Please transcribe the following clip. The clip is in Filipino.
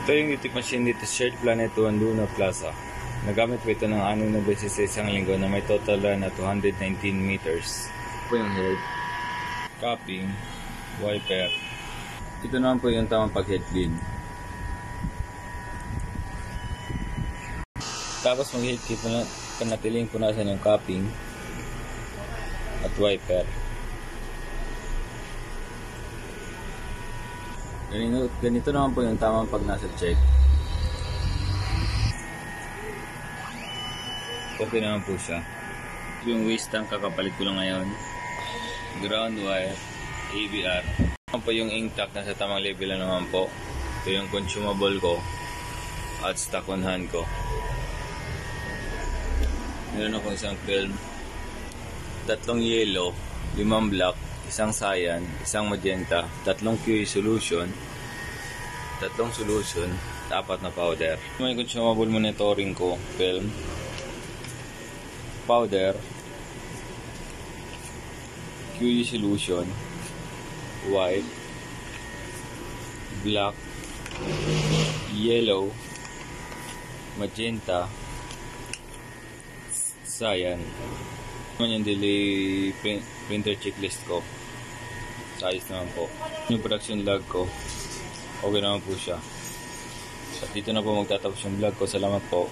Ito yung UTIP machine dito sa Shared Planet 1 Luna Plaza. Nagamit ko ito ng 6 na beses sa isang linggo na may total run na 219 meters. Ito po yung head, capping, wiper. Ito naman po yung tamang pag-head bleed. Tapos mag-head kit na panatiling punasan yung capping at wiper. Ganito naman po yung tamang pag nasa check. Okay naman po siya. Yung waste tank kakapalit ko lang ngayon. Ground wire, ABR. Naman po yung ink tank nasa tamang level na naman po. Ito yung consumable ko at stock on hand ko. Meron akong isang film, 3 yellow, 5 black, 1 cyan, 1 magenta, 3 QE solution, 3 solution, 4 na powder. May consumable monitoring ko, film, powder, QE solution, white, black, yellow, magenta, cyan. Naman yung delay printer checklist ko. Ayos naman po. Yung production log ko, okay naman po siya. At dito na po magtatapos yung vlog ko. Salamat po.